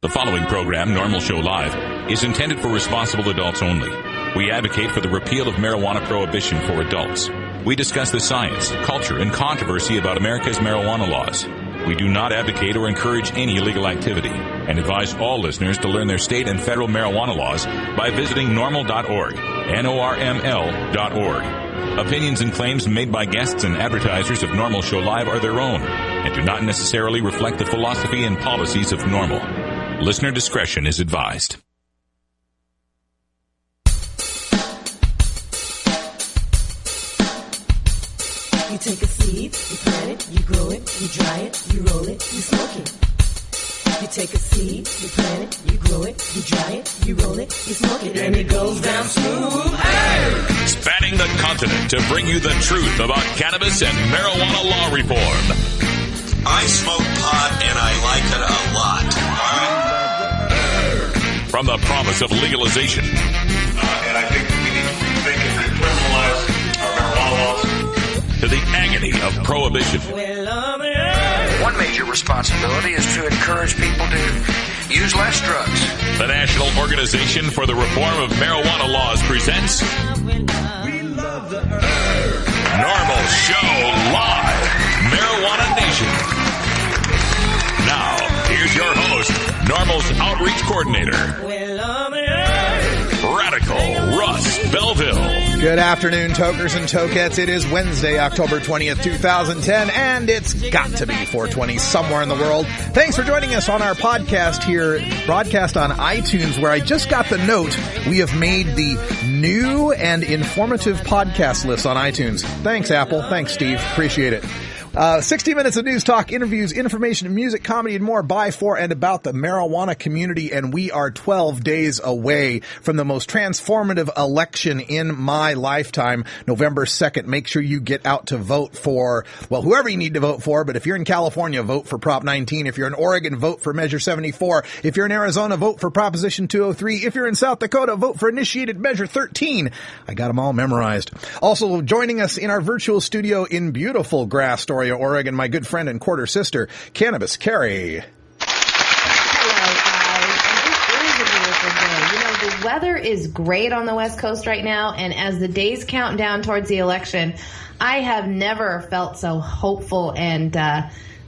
The following program, NORML Show Live, is intended for responsible adults only. We advocate for the repeal of marijuana prohibition for adults. We discuss the science, culture, and controversy about America's marijuana laws. We do not advocate or encourage any illegal activity and advise all listeners to learn their state and federal marijuana laws by visiting NORML.org, NORML.org. Opinions and claims made by guests and advertisers of NORML Show Live are their own and do not necessarily reflect the philosophy and policies of NORML. Listener discretion is advised. You take a seed, you plant it, you grow it, you dry it, you roll it, you smoke it. You take a seed, you plant it, you grow it, you dry it, you roll it, you smoke it, and it goes down smooth. Hey! Spanning the continent to bring you the truth about cannabis and marijuana law reform. I smoke pot and I like it a lot. From the promise of legalization. And I think we need to rethink and decriminalize our marijuana laws. To the agony of prohibition. One major responsibility is to encourage people to use less drugs. The National Organization for the Reform of Marijuana Laws presents NORML Show Live, Marijuana Nation. Now, here's your host, NORML's Outreach Coordinator, Radical Russ Belville. Good afternoon, tokers and tokettes. It is Wednesday, October 20th, 2010, and it's got to be 420 somewhere in the world. Thanks for joining us on our podcast here, broadcast on iTunes, where I just got the note we have made the new and informative podcast list on iTunes. Thanks, Apple. Thanks, Steve. Appreciate it. 60 minutes of news, talk, interviews, information, music, comedy, and more by, for, and about the marijuana community. And we are 12 days away from the most transformative election in my lifetime, November 2nd. Make sure you get out to vote for, well, whoever you need to vote for. But if you're in California, vote for Prop 19. If you're in Oregon, vote for Measure 74. If you're in Arizona, vote for Proposition 203. If you're in South Dakota, vote for Initiated Measure 13. I got them all memorized. Also joining us in our virtual studio in beautiful Grass Story, Oregon, my good friend and quarter sister, Cannabis Carrie. Hello, guys. And it is a beautiful day. You know, the weather is great on the West Coast right now, and as the days count down towards the election, I have never felt so hopeful and,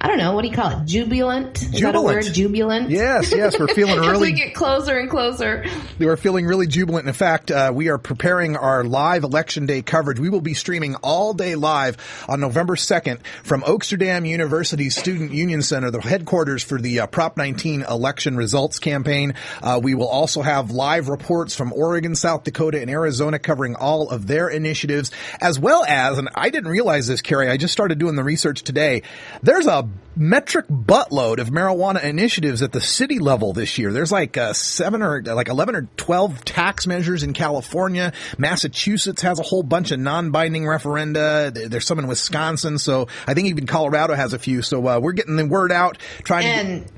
I don't know, what do you call it? Jubilant? Is that a word? Jubilant? Yes, we're feeling really... As we get closer and closer. We're feeling really jubilant. In fact, we are preparing our live Election Day coverage. We will be streaming all day live on November 2nd from Oaksterdam University's Student Union Center, the headquarters for the Prop 19 election results campaign. We will also have live reports from Oregon, South Dakota, and Arizona covering all of their initiatives, as well as, and I didn't realize this, Carrie, I just started doing the research today, there's a metric buttload of marijuana initiatives at the city level this year. There's like 11 or 12 tax measures in California. Massachusetts has a whole bunch of non-binding referenda. There's some in Wisconsin. So I think even Colorado has a few. So we're getting the word out, trying to...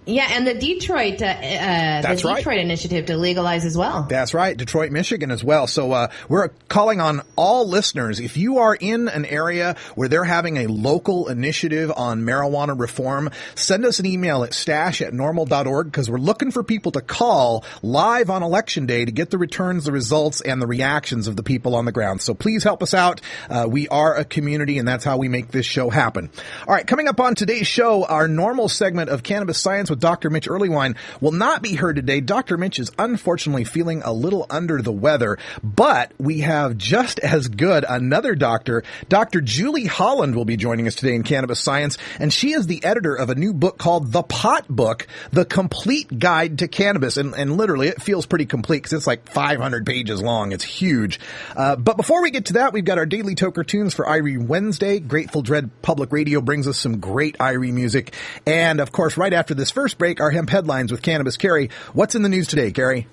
Yeah, and the Detroit initiative to legalize as well. That's right, Detroit, Michigan as well. So we're calling on all listeners. If you are in an area where they're having a local initiative on marijuana reform, send us an email at stash@norml.org, because we're looking for people to call live on Election Day to get the returns, the results, and the reactions of the people on the ground. So please help us out. We are a community, and that's how we make this show happen. All right, coming up on today's show, our normal segment of Cannabis Science with Dr. Mitch Earlywine will not be heard today. Dr. Mitch is unfortunately feeling a little under the weather, but we have just as good another doctor. Dr. Julie Holland will be joining us today in Cannabis Science, and she is the editor of a new book called The Pot Book, The Complete Guide to Cannabis. And literally, it feels pretty complete because it's like 500 pages long. It's huge. But before we get to that, we've got our daily Toker Tunes for Irie Wednesday. Grateful Dread Public Radio brings us some great Irie music. And, of course, right after this first break, our hemp headlines with Cannabis Carrie. What's in the news today, Carrie?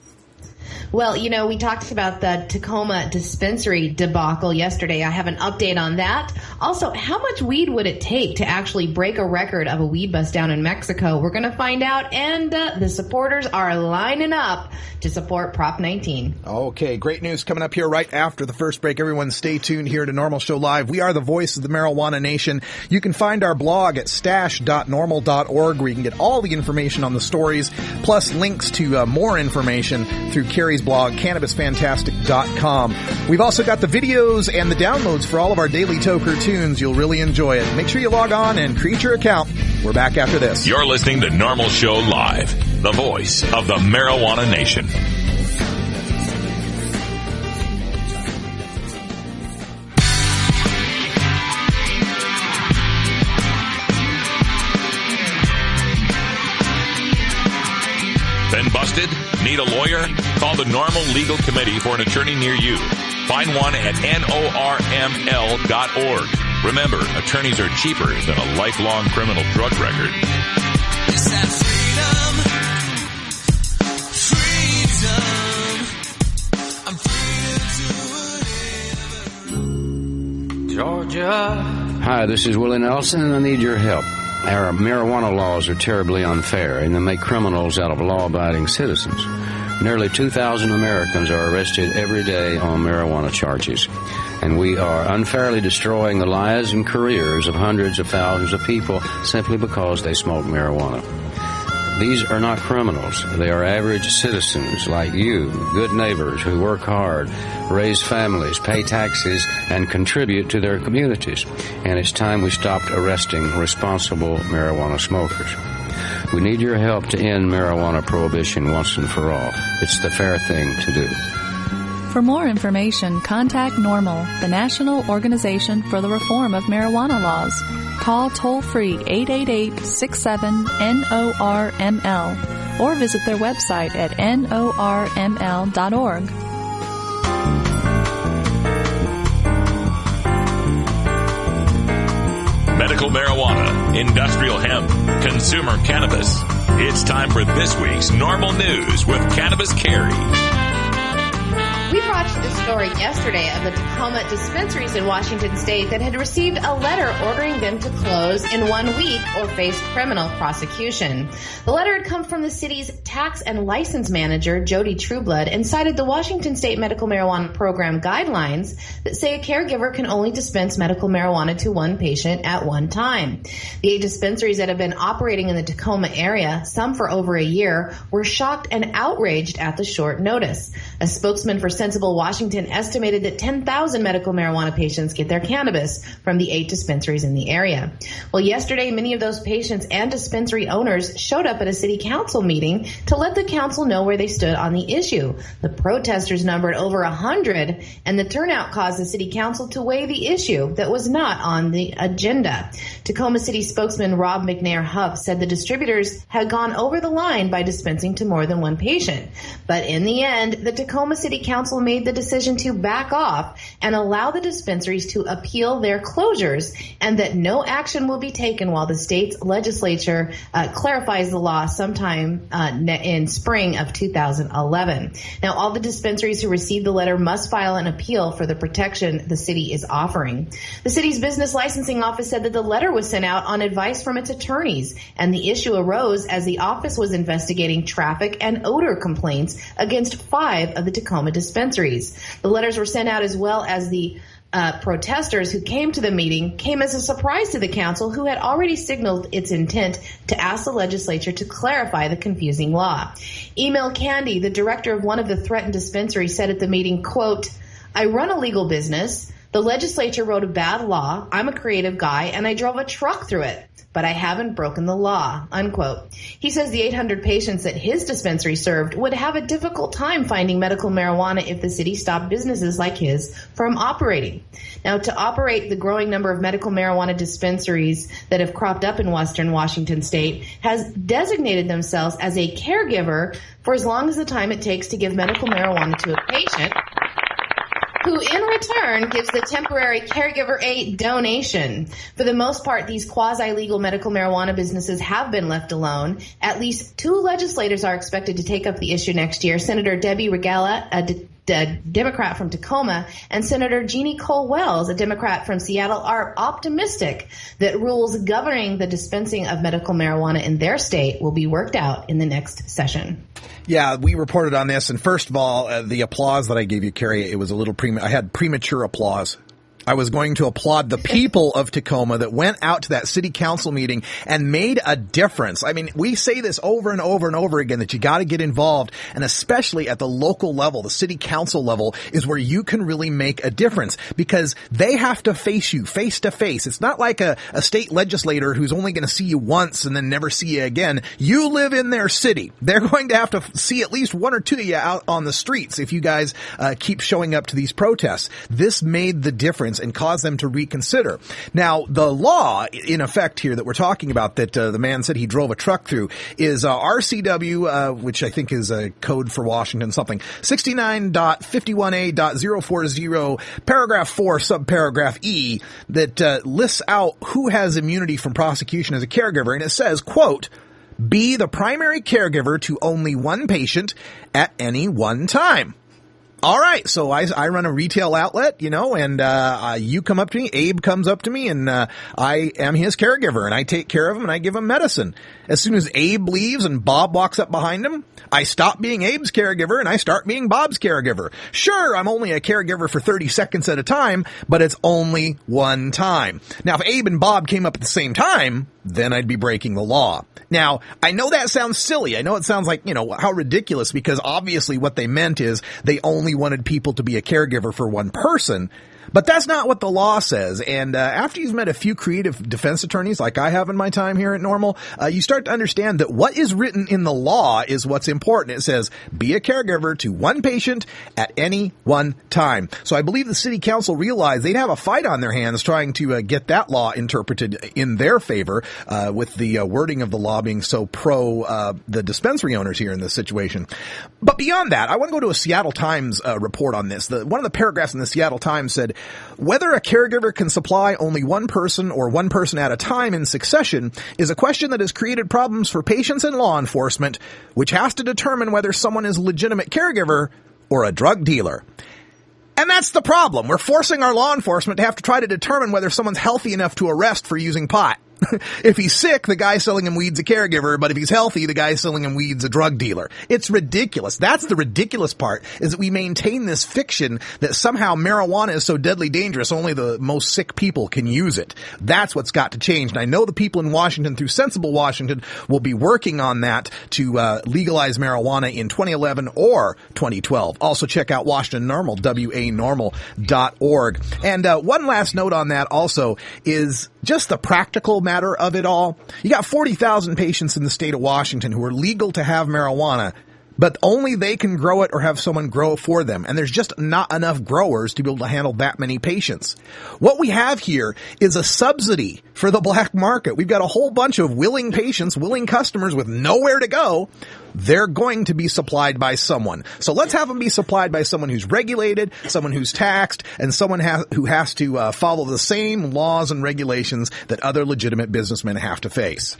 Well, we talked about the Tacoma dispensary debacle yesterday. I have an update on that. Also, how much weed would it take to actually break a record of a weed bust down in Mexico? We're going to find out, and the supporters are lining up to support Prop 19. Okay, great news coming up here right after the first break. Everyone stay tuned here to NORML Show Live. We are the voice of the marijuana nation. You can find our blog at stash.norml.org, where you can get all the information on the stories, plus links to more information through Carrie's blog, CannabisFantastic.com. We've also got the videos and the downloads for all of our Daily Toe cartoons. You'll really enjoy it. Make sure you log on and create your account. We're back after this. You're listening to NORML Show Live, the voice of the marijuana nation. Been busted? Need a lawyer? Call the NORML Legal Committee for an attorney near you. Find one at NORML.org. Remember, attorneys are cheaper than a lifelong criminal drug record. It's that freedom. I'm free to do whatever. Georgia. Hi, this is Willie Nelson, and I need your help. Our marijuana laws are terribly unfair, and they make criminals out of law-abiding citizens. Nearly 2,000 Americans are arrested every day on marijuana charges, and we are unfairly destroying the lives and careers of hundreds of thousands of people simply because they smoke marijuana. These are not criminals. They are average citizens like you, good neighbors who work hard, raise families, pay taxes, and contribute to their communities. And it's time we stopped arresting responsible marijuana smokers. We need your help to end marijuana prohibition once and for all. It's the fair thing to do. For more information, contact NORML, the National Organization for the Reform of Marijuana Laws. Call toll-free 888-67-NORML or visit their website at norml.org. Medical marijuana, industrial hemp, consumer cannabis. It's time for this week's NORML News with Cannabis Carrie. We watched the story yesterday of the Tacoma dispensaries in Washington State that had received a letter ordering them to close in 1 week or face criminal prosecution. The letter had come from the city's tax and license manager, Jody Trueblood, and cited the Washington State Medical Marijuana Program guidelines that say a caregiver can only dispense medical marijuana to one patient at one time. The 8 dispensaries that have been operating in the Tacoma area, some for over a year, were shocked and outraged at the short notice. A spokesman for Sensible Washington estimated that 10,000 medical marijuana patients get their cannabis from the 8 dispensaries in the area. Well, yesterday, many of those patients and dispensary owners showed up at a city council meeting to let the council know where they stood on the issue. The protesters numbered over 100, and the turnout caused the city council to weigh the issue that was not on the agenda. Tacoma City spokesman Rob McNair Huff said the distributors had gone over the line by dispensing to more than one patient. But in the end, the Tacoma City Council made the decision to back off and allow the dispensaries to appeal their closures, and that no action will be taken while the state's legislature clarifies the law sometime in spring of 2011. Now, all the dispensaries who received the letter must file an appeal for the protection the city is offering. The city's business licensing office said that the letter was sent out on advice from its attorneys, and the issue arose as the office was investigating traffic and odor complaints against 5 of the Tacoma dispensaries. The letters were sent out as well as the protesters who came to the meeting came as a surprise to the council, who had already signaled its intent to ask the legislature to clarify the confusing law. Emil Candy, the director of one of the threatened dispensaries, said at the meeting, quote, "I run a legal business. The legislature wrote a bad law. I'm a creative guy, and I drove a truck through it. But I haven't broken the law," unquote. He says the 800 patients that his dispensary served would have a difficult time finding medical marijuana if the city stopped businesses like his from operating. Now, to operate the growing number of medical marijuana dispensaries that have cropped up in western Washington state has designated themselves as a caregiver for as long as the time it takes to give medical marijuana to a patient. who in return gives the temporary caregiver a donation. For the most part, these quasi-legal medical marijuana businesses have been left alone. At least 2 legislators are expected to take up the issue next year. Senator Debbie Regala, a Democrat from Tacoma, and Senator Jeannie Cole Wells, a Democrat from Seattle, are optimistic that rules governing the dispensing of medical marijuana in their state will be worked out in the next session. Yeah, we reported on this, and first of all, the applause that I gave you, Carrie, it was a little I had premature applause. I was going to applaud the people of Tacoma that went out to that city council meeting and made a difference. I mean, we say this over and over and over again that you got to get involved, and especially at the local level, the city council level is where you can really make a difference because they have to face you face to face. It's not like a state legislator who's only going to see you once and then never see you again. You live in their city. They're going to have to see at least 1 or 2 of you out on the streets if you guys keep showing up to these protests. This made the difference and cause them to reconsider. Now, the law in effect here that we're talking about that the man said he drove a truck through is RCW, which I think is a code for Washington, something, 69.51a.040, paragraph 4, subparagraph E, that lists out who has immunity from prosecution as a caregiver, and it says, quote, be the primary caregiver to only one patient at any one time. All right, so I run a retail outlet, and you come up to me, Abe comes up to me, and I am his caregiver, and I take care of him, and I give him medicine. As soon as Abe leaves and Bob walks up behind him, I stop being Abe's caregiver, and I start being Bob's caregiver. Sure, I'm only a caregiver for 30 seconds at a time, but it's only one time. Now, if Abe and Bob came up at the same time, then I'd be breaking the law. Now, I know that sounds silly. I know it sounds like, how ridiculous, because obviously what they meant is they only wanted people to be a caregiver for one person. But that's not what the law says. And after you've met a few creative defense attorneys like I have in my time here at NORML, you start to understand that what is written in the law is what's important. It says, be a caregiver to one patient at any one time. So I believe the city council realized they'd have a fight on their hands trying to get that law interpreted in their favor, with the wording of the law being so pro the dispensary owners here in this situation. But beyond that, I want to go to a Seattle Times report on this. One of the paragraphs in the Seattle Times said, whether a caregiver can supply only one person or one person at a time in succession is a question that has created problems for patients and law enforcement, which has to determine whether someone is a legitimate caregiver or a drug dealer. And that's the problem. We're forcing our law enforcement to have to try to determine whether someone's healthy enough to arrest for using pot. If he's sick, the guy selling him weed's a caregiver, but if he's healthy, the guy selling him weed's a drug dealer. It's ridiculous. That's the ridiculous part, is that we maintain this fiction that somehow marijuana is so deadly dangerous, only the most sick people can use it. That's what's got to change. And I know the people in Washington, through Sensible Washington, will be working on that to legalize marijuana in 2011 or 2012. Also check out Washington NORML, wanormal.org. And one last note on that also is just the practical matter of it all. You got 40,000 patients in the state of Washington who are legal to have marijuana, but only they can grow it or have someone grow it for them. And there's just not enough growers to be able to handle that many patients. What we have here is a subsidy for the black market. We've got a whole bunch of willing patients, willing customers with nowhere to go. They're going to be supplied by someone. So let's have them be supplied by someone who's regulated, someone who's taxed, and someone who has to follow the same laws and regulations that other legitimate businessmen have to face.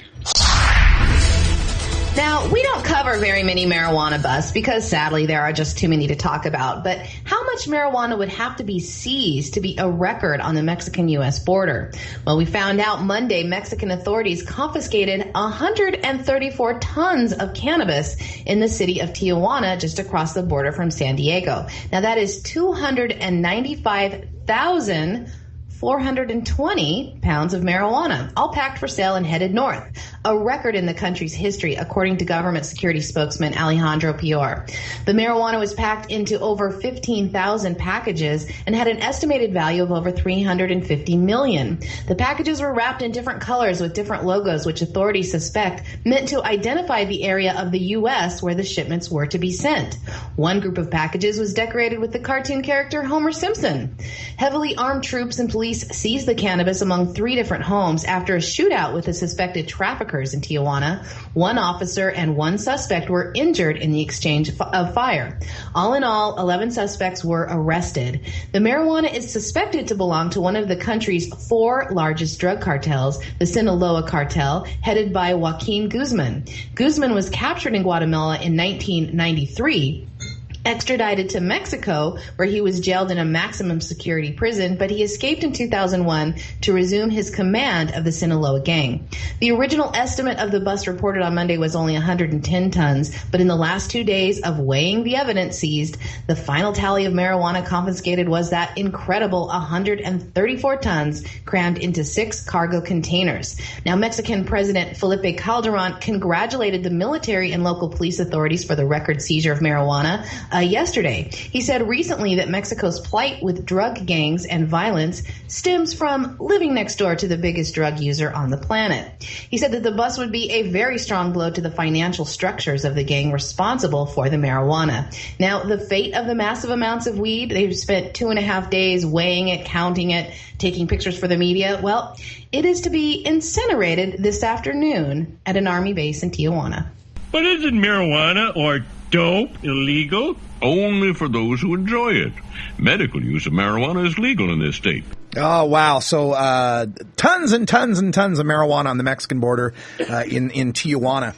Now, we don't cover very many marijuana busts because, sadly, there are just too many to talk about. But how much marijuana would have to be seized to be a record on the Mexican-U.S. border? Well, we found out Monday Mexican authorities confiscated 134 tons of cannabis in the city of Tijuana, just across the border from San Diego. Now, that is 295,420 pounds of marijuana, all packed for sale and headed north, a record in the country's history, according to government security spokesman Alejandro Pior. The marijuana was packed into over 15,000 packages and had an estimated value of over $350 million. The packages were wrapped in different colors with different logos, which authorities suspect meant to identify the area of the U.S. where the shipments were to be sent. One group of packages was decorated with the cartoon character Homer Simpson. Heavily armed troops and police police seized the cannabis among 3 different homes after a shootout with the suspected traffickers in Tijuana. 1 officer and 1 suspect were injured in the exchange of fire. All in all, 11 suspects were arrested. The marijuana is suspected to belong to one of the country's 4 largest drug cartels, the Sinaloa cartel, headed by Joaquin Guzman. Guzman was captured in Guatemala in 1993, extradited to Mexico, where he was jailed in a maximum security prison, but he escaped in 2001 to resume his command of the Sinaloa gang. The original estimate of the bust reported on Monday was only 110 tons, but in the last 2 days of weighing the evidence seized, the final tally of marijuana confiscated was that incredible 134 tons crammed into 6 cargo containers. Now, Mexican President Felipe Calderon congratulated the military and local police authorities for the record seizure of marijuana yesterday. He said recently that Mexico's plight with drug gangs and violence stems from living next door to the biggest drug user on the planet. He said that the bust would be a very strong blow to the financial structures of the gang responsible for the marijuana. Now, the fate of the massive amounts of weed, they've spent 2.5 days weighing it, counting it, taking pictures for the media. Well, it is to be incinerated this afternoon at an Army base in Tijuana. But isn't marijuana or dope illegal? Only for those who enjoy it. Medical use of marijuana is legal in this state. Oh, wow. So tons and tons and tons of marijuana on the Mexican border in Tijuana.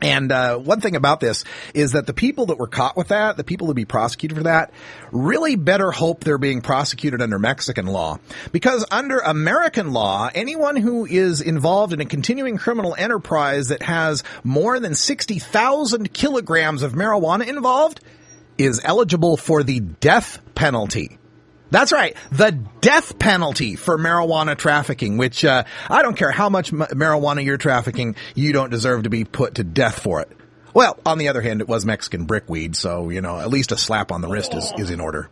And one thing about this is that the people that were caught with that, the people to be prosecuted for that, really better hope they're being prosecuted under Mexican law. Because under American law, anyone who is involved in a continuing criminal enterprise that has more than 60,000 kilograms of marijuana involved is eligible for the death penalty. That's right, the death penalty for marijuana trafficking, which I don't care how much marijuana you're trafficking, you don't deserve to be put to death for it. Well, on the other hand, it was Mexican brickweed, so, you know, at least a slap on the wrist is in order.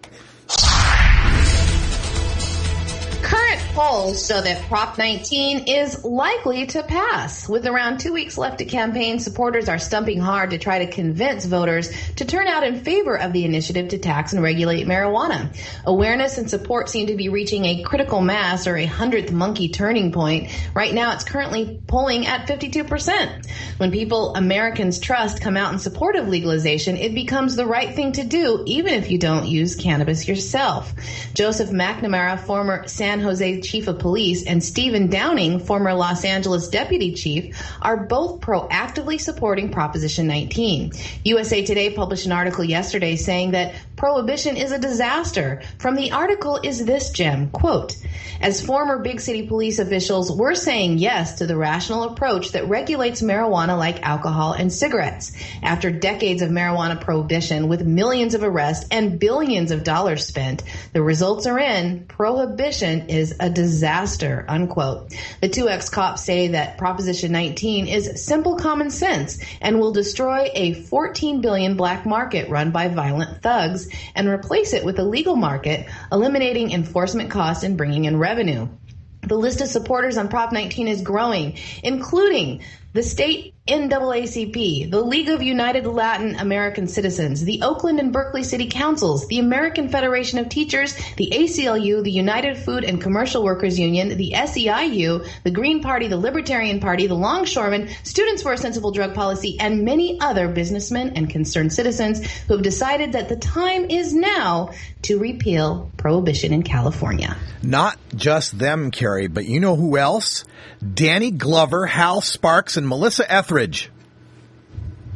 Current polls show that Prop 19 is likely to pass. With around 2 weeks left to campaign, supporters are stumping hard to try to convince voters to turn out in favor of the initiative to tax and regulate marijuana. Awareness and support seem to be reaching a critical mass, or a 100th monkey turning point. Right now, it's currently polling at 52%. When people Americans trust come out in support of legalization, it becomes the right thing to do, even if you don't use cannabis yourself. Joseph McNamara, former San Jose chief of police, and Stephen Downing, former Los Angeles deputy chief, are both proactively supporting Proposition 19. USA Today published an article yesterday saying that prohibition is a disaster. From the article is this gem, quote, "As former big city police officials, we're saying yes to the rational approach that regulates marijuana like alcohol and cigarettes. After decades of marijuana prohibition with millions of arrests and billions of dollars spent, the results are in. Prohibition is a disaster," unquote. The two ex-cops say that Proposition 19 is simple common sense and will destroy a $14 billion black market run by violent thugs and replace it with a legal market, eliminating enforcement costs and bringing in revenue. The list of supporters on Prop 19 is growing, including the state NAACP, the League of United Latin American Citizens, the Oakland and Berkeley City Councils, the American Federation of Teachers, the ACLU, the United Food and Commercial Workers Union, the SEIU, the Green Party, the Libertarian Party, the Longshoremen, Students for a Sensible Drug Policy, and many other businessmen and concerned citizens who have decided that the time is now to repeal prohibition in California. Not just them, Carrie, but you know who else? Danny Glover, Hal Sparks, and Melissa Etheridge.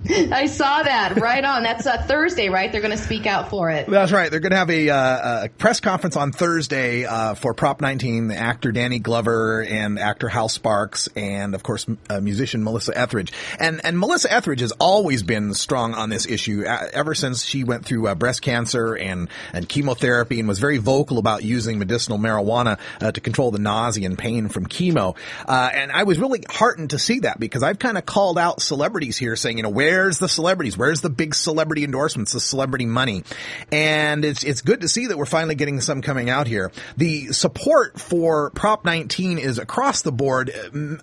I saw that. Right on. That's Thursday, right? They're going to speak out for it. That's right. They're going to have a press conference on Thursday for Prop 19. The actor Danny Glover and actor Hal Sparks and, of course, musician Melissa Etheridge. And Melissa Etheridge has always been strong on this issue ever since she went through breast cancer and chemotherapy and was very vocal about using medicinal marijuana to control the nausea and pain from chemo. And I was really heartened to see that because I've kind of called out celebrities here saying, you know, where where's the celebrities? Where's the big celebrity endorsements, the celebrity money? And it's good to see that we're finally getting some coming out here. The support for Prop 19 is across the board.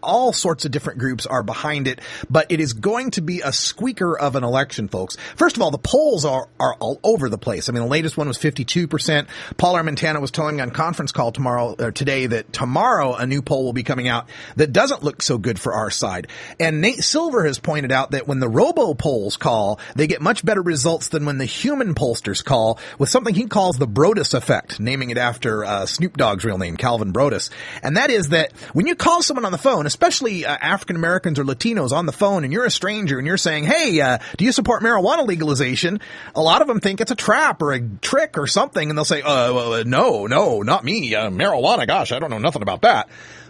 All sorts of different groups are behind it, but it is going to be a squeaker of an election, folks. First of all, the polls are all over the place. I mean, the latest one was 52%. Paul Armentano was telling me on conference call today that tomorrow a new poll will be coming out that doesn't look so good for our side. And Nate Silver has pointed out that when the robo polls call, they get much better results than when the human pollsters call, with something he calls the Brodus effect, naming it after Snoop Dogg's real name, Calvin Brodus. And that is that when you call someone on the phone, especially African Americans or Latinos on the phone, and you're a stranger and you're saying, hey, do you support marijuana legalization? A lot of them think it's a trap or a trick or something, and they'll say, no, not me. Marijuana, gosh, I don't know nothing about that.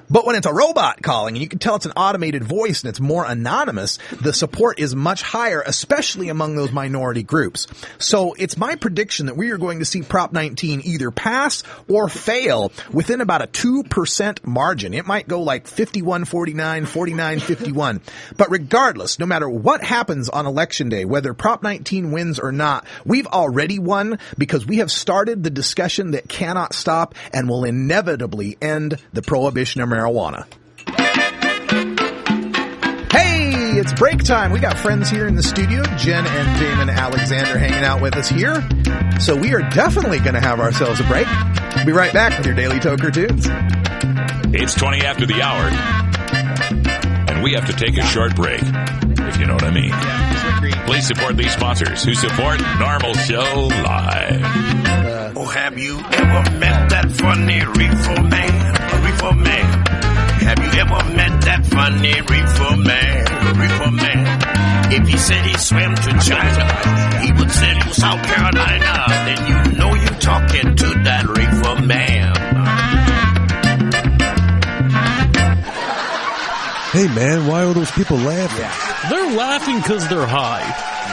But when it's a robot calling, and you can tell it's an automated voice and it's more anonymous, the support is much higher, especially among those minority groups. So it's my prediction that we are going to see Prop 19 either pass or fail within about a 2% margin. It might go like 51-49, 49-51. But regardless, no matter what happens on Election Day, whether Prop 19 wins or not, we've already won because we have started the discussion that cannot stop and will inevitably end the prohibition of marijuana. Hey, it's break time. We got friends here in the studio, Jen and Damon Alexander hanging out with us here. So we are definitely going to have ourselves a break. Be right back with your Daily Toker Tunes. It's 20 after the hour, and we have to take a short break, if you know what I mean. Please support these sponsors who support NORML Show Live. Oh, have you ever met that funny reefer man? A reefer man. Have you ever met that funny reefer man? A reefer man. If he said he swam to China, he would send you South Carolina. Then you know you're talking to that reefer man. Hey man, why are those people laughing? They're laughing because they're high.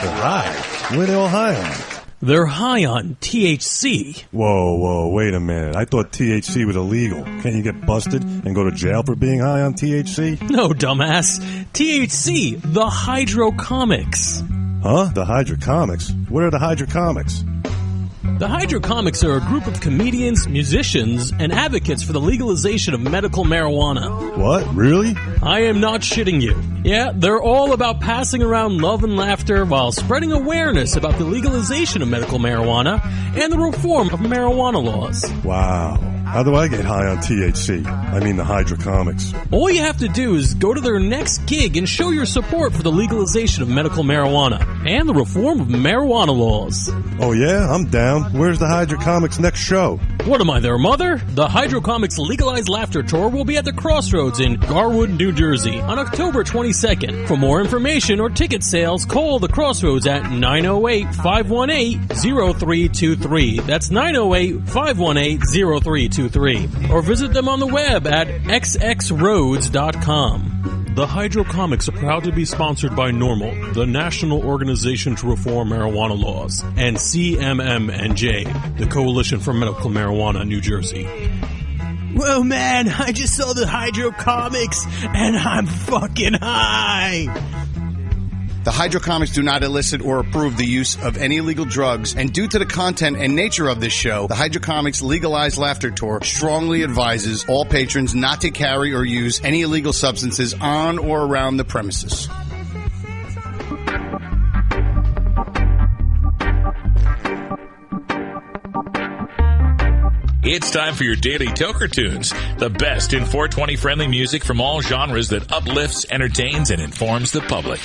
They're high? What are they all high on? They're high on THC. Whoa, wait a minute. I thought THC was illegal. Can't you get busted and go to jail for being high on THC? No, dumbass. THC, the hydrocomics. Huh? The hydrocomics? What are the hydrocomics? The hydrocomics are a group of comedians, musicians, and advocates for the legalization of medical marijuana. What? Really? I am not shitting you. Yeah, they're all about passing around love and laughter while spreading awareness about the legalization of medical marijuana and the reform of marijuana laws. Wow. How do I get high on THC? I mean the hydrocomics. All you have to do is go to their next gig and show your support for the legalization of medical marijuana and the reform of marijuana laws. Oh yeah? I'm down. Where's the hydrocomics next show? What am I, their mother? The Hydrocomics Legalized Laughter Tour will be at the Crossroads in Garwood, New Jersey on October 22nd. For more information or ticket sales, call the Crossroads at 908-518-0323. That's 908-518-0323. Or visit them on the web at xxroads.com. The Hydrocomics are proud to be sponsored by NORML, the National Organization to Reform Marijuana Laws, and CMMNJ, the Coalition for Medical Marijuana, New Jersey. Whoa, man, I just saw the Hydrocomics, and I'm fucking high! The Hydrocomics do not elicit or approve the use of any illegal drugs, and due to the content and nature of this show, the Hydrocomics Legalized Laughter Tour strongly advises all patrons not to carry or use any illegal substances on or around the premises. It's time for your Daily Toker Tunes, the best in 420 friendly music from all genres that uplifts, entertains, and informs the public.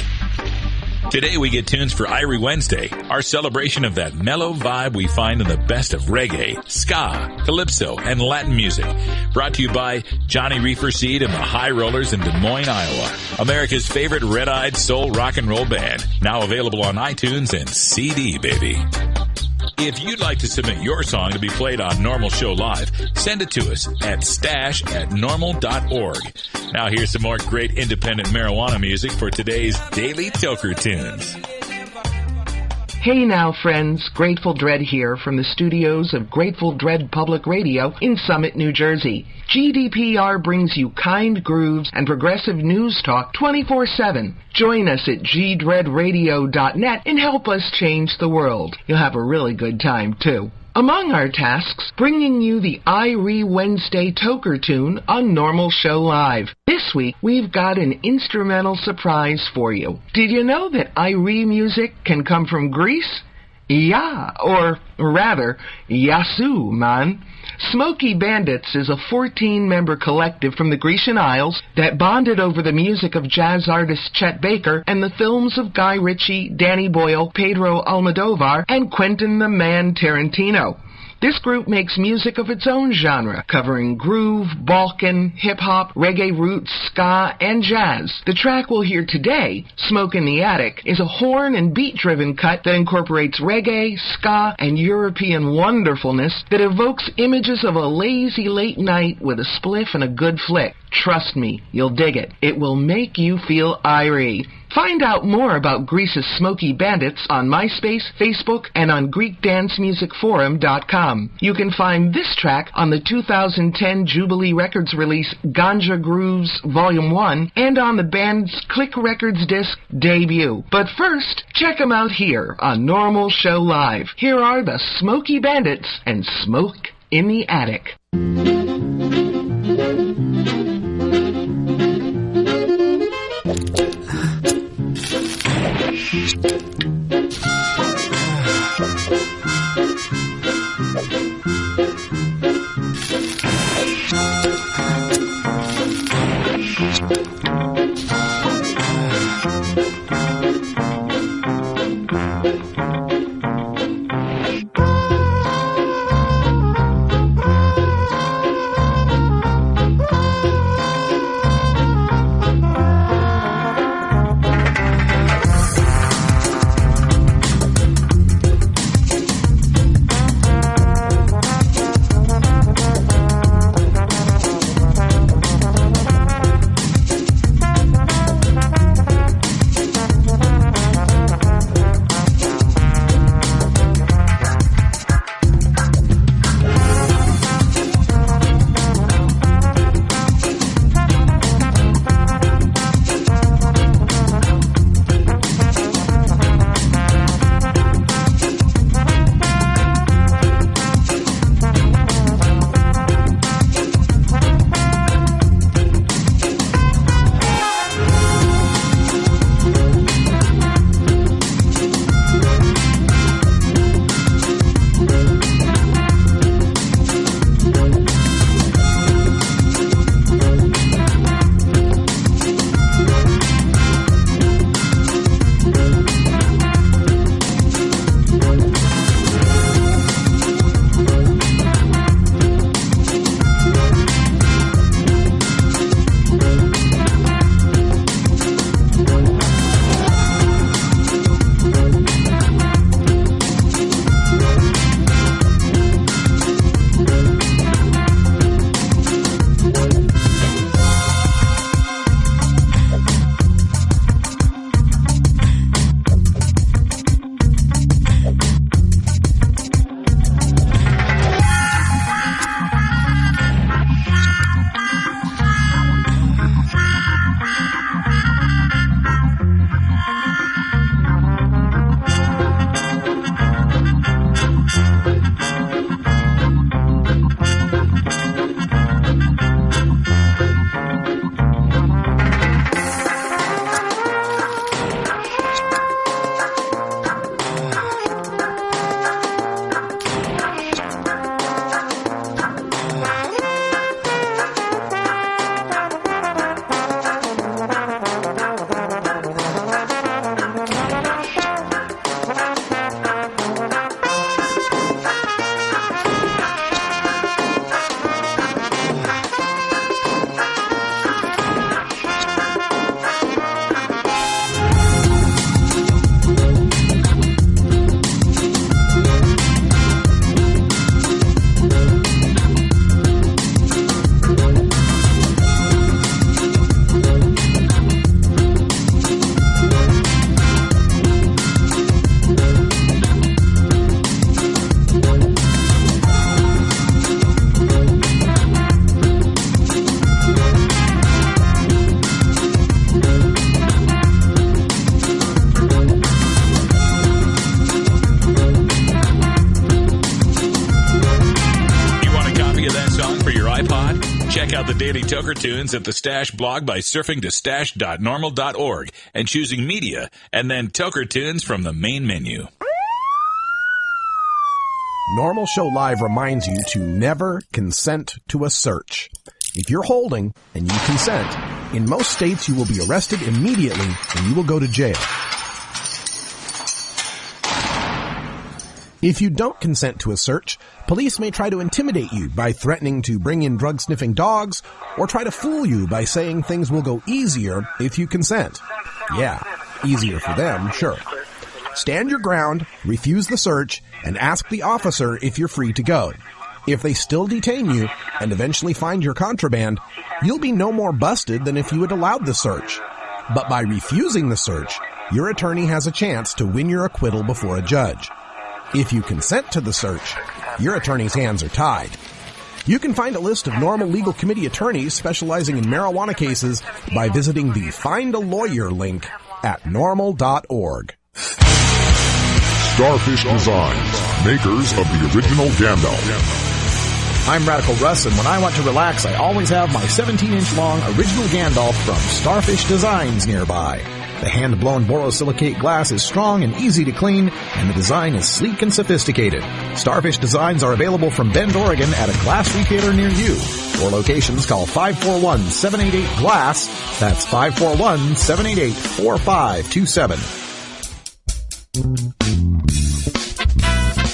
Today we get tunes for Irie Wednesday, our celebration of that mellow vibe we find in the best of reggae, ska, calypso, and Latin music. Brought to you by Johnny Reefer Seed and the High Rollers in Des Moines, Iowa. America's favorite red-eyed soul rock and roll band. Now available on iTunes and CD, baby. If you'd like to submit your song to be played on NORML Show Live, send it to us at stash@norml.org. Now here's some more great independent marijuana music for today's Daily Toker Tunes. Hey now, friends. Grateful Dread here from the studios of Grateful Dread Public Radio in Summit, New Jersey. GDPR brings you kind grooves and progressive news talk 24/7. Join us at gdreadradio.net and help us change the world. You'll have a really good time, too. Among our tasks, bringing you the Irie Wednesday Toker tune on NORML Show Live. This week, we've got an instrumental surprise for you. Did you know that Irie music can come from Greece? Yeah, or rather, Yassou, man. Smoky Bandits is a 14-member collective from the Grecian Isles that bonded over the music of jazz artist Chet Baker and the films of Guy Ritchie, Danny Boyle, Pedro Almodovar, and Quentin the Man Tarantino. This group makes music of its own genre, covering groove, Balkan, hip-hop, reggae roots, ska, and jazz. The track we'll hear today, Smoke in the Attic, is a horn and beat-driven cut that incorporates reggae, ska, and European wonderfulness that evokes images of a lazy late night with a spliff and a good flick. Trust me, you'll dig it. It will make you feel Irie. Find out more about Greece's Smoky Bandits on MySpace, Facebook, and on GreekDanceMusicForum.com. You can find this track on the 2010 Jubilee Records release Ganja Grooves Volume 1 and on the band's Click Records disc debut. But first, check them out here on NORML Show Live. Here are the Smoky Bandits and Smoke in the Attic. the Daily Toker Tunes at the Stash blog by surfing to stash.normal.org and choosing Media, and then Toker Tunes from the main menu. Normal Show Live reminds you to never consent to a search. If you're holding and you consent, in most states you will be arrested immediately and you will go to jail. If you don't consent to a search, police may try to intimidate you by threatening to bring in drug-sniffing dogs or try to fool you by saying things will go easier if you consent. Yeah, easier for them, sure. Stand your ground, refuse the search, and ask the officer if you're free to go. If they still detain you and eventually find your contraband, you'll be no more busted than if you had allowed the search. But by refusing the search, your attorney has a chance to win your acquittal before a judge. If you consent to the search, your attorney's hands are tied. You can find a list of Normal Legal Committee attorneys specializing in marijuana cases by visiting the Find a Lawyer link at normal.org. Starfish Designs, makers of the original Gandalf. I'm Radical Russ, and when I want to relax, I always have my 17-inch long original Gandalf from Starfish Designs nearby. The hand-blown borosilicate glass is strong and easy to clean, and the design is sleek and sophisticated. Starfish Designs are available from Bend, Oregon at a glass retailer near you. For locations, call 541-788-GLASS. That's 541-788-4527.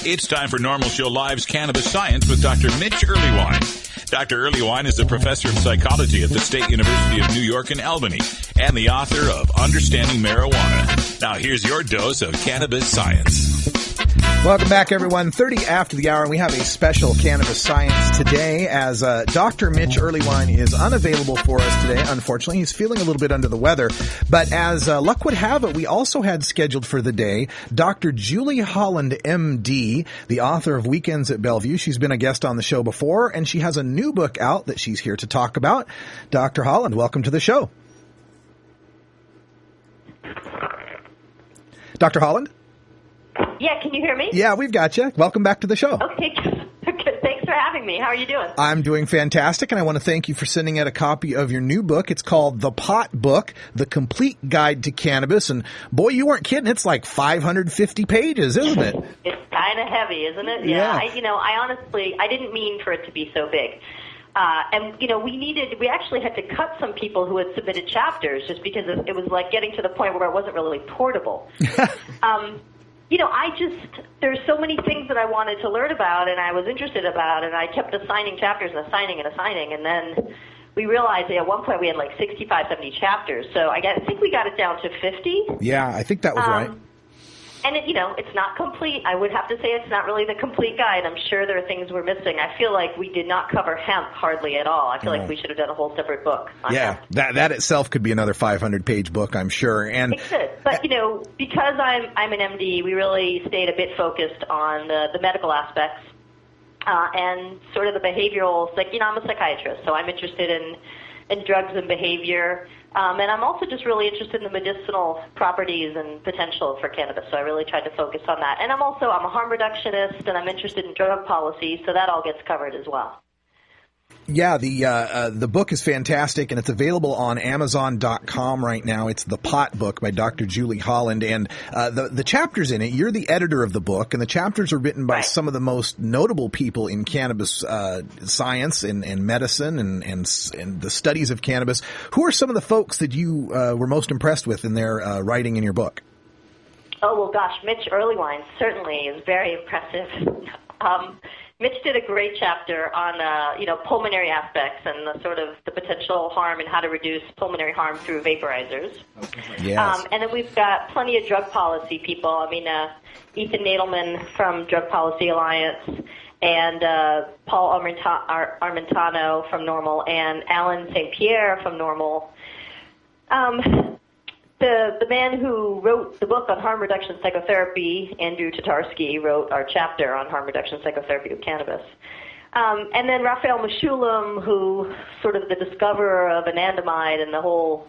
It's time for Normal Show Live's Cannabis Science with Dr. Mitch Earlywine. Dr. Earlywine is a professor of psychology at the State University of New York in Albany and the author of Understanding Marijuana. Now here's your dose of cannabis science. Welcome back, everyone. 30 after the hour, and we have a special cannabis science today as Dr. Mitch Earlywine is unavailable for us today. Unfortunately, he's feeling a little bit under the weather. But as luck would have it, we also had scheduled for the day Dr. Julie Holland, M.D., the author of Weekends at Bellevue. She's been a guest on the show before, and she has a new book out that she's here to talk about. Dr. Holland, welcome to the show. Dr. Holland? Yeah, can you hear me? Yeah, we've got you. Welcome back to the show. Okay, good. Thanks for having me. How are you doing? I'm doing fantastic, and I want to thank you for sending out a copy of your new book. It's called The Pot Book, The Complete Guide to Cannabis. And boy, you weren't kidding. It's like 550 pages, isn't it? It's kind of heavy, isn't it? Yeah. I honestly, I didn't mean for it to be so big. We actually had to cut some people who had submitted chapters just because it was like getting to the point where it wasn't really portable. There's so many things that I wanted to learn about and I was interested about, and I kept assigning chapters and assigning, and then we realized that at one point we had like 65, 70 chapters. So I think we got it down to 50. Yeah, I think that was right. And it's not complete. I would have to say it's not really the complete guide. I'm sure there are things we're missing. I feel like we did not cover hemp hardly at all. I feel like we should have done a whole separate book on hemp. that itself could be another 500-page book, I'm sure. And it could. But, because I'm an MD, we really stayed a bit focused on the medical aspects and sort of the behavioral. I'm a psychiatrist, so I'm interested in drugs and behavior. And I'm also just really interested in the medicinal properties and potential for cannabis, so I really tried to focus on that. And I'm a harm reductionist, and I'm interested in drug policy, so that all gets covered as well. Yeah, the book is fantastic, and it's available on Amazon.com right now. It's The Pot Book by Dr. Julie Holland, and the chapters in it, you're the editor of the book, and the chapters are written by some of the most notable people in cannabis science and medicine and the studies of cannabis. Who are some of the folks that you were most impressed with in their writing in your book? Oh, well, gosh, Mitch Earlywine certainly is very impressive. Mitch did a great chapter on, pulmonary aspects and the potential harm and how to reduce pulmonary harm through vaporizers. Yes. And then we've got plenty of drug policy people. Ethan Nadelman from Drug Policy Alliance and Paul Armentano from NORML and Alan St. Pierre from NORML. The man who wrote the book on harm reduction psychotherapy, Andrew Tatarsky, wrote our chapter on harm reduction psychotherapy with cannabis. And then Raphael Meshulam, who sort of the discoverer of anandamide and the whole,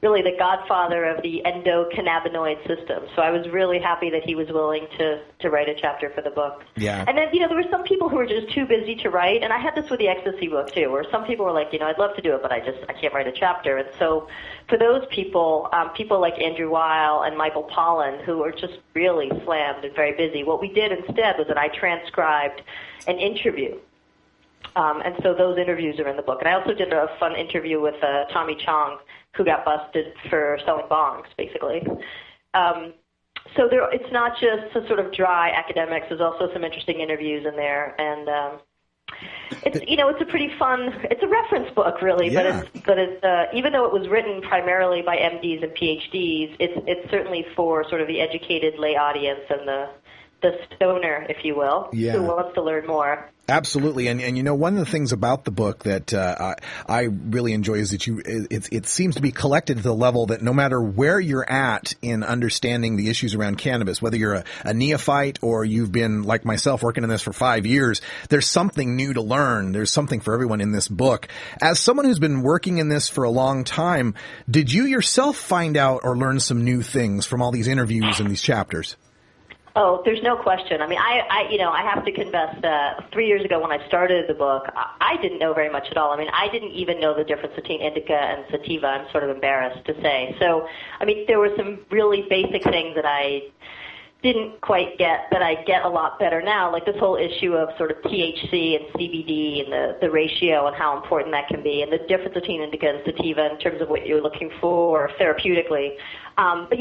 really the godfather of the endocannabinoid system. So I was really happy that he was willing to write a chapter for the book. Yeah. And then, there were some people who were just too busy to write, and I had this with the ecstasy book too, where some people were like, I'd love to do it, but I can't write a chapter. And so for those people, people like Andrew Weil and Michael Pollan, who are just really slammed and very busy, what we did instead was that I transcribed an interview. And so those interviews are in the book. And I also did a fun interview with Tommy Chong, who got busted for selling bongs, basically. So it's not just a sort of dry academics. There's also some interesting interviews in there, and it's a pretty fun. It's a reference book, really, Yeah. but it's even though it was written primarily by MDs and PhDs, it's certainly for sort of the educated lay audience and the stoner, if you will, Yeah. who wants to learn more. Absolutely, and one of the things about the book that I really enjoy is that it seems to be collected to the level that no matter where you're at in understanding the issues around cannabis, whether you're a neophyte or you've been like myself working in this for 5 years, there's something new to learn. There's something for everyone in this book. As someone who's been working in this for a long time, did you yourself find out or learn some new things from all these interviews and these chapters? Oh, there's no question. I mean, I have to confess that 3 years ago when I started the book, I didn't know very much at all. I mean, I didn't even know the difference between indica and sativa. I'm sort of embarrassed to say. So, I mean, there were some really basic things that I didn't quite get that I get a lot better now, like this whole issue of sort of THC and CBD and the ratio and how important that can be, and the difference between indica and sativa in terms of what you're looking for therapeutically. But,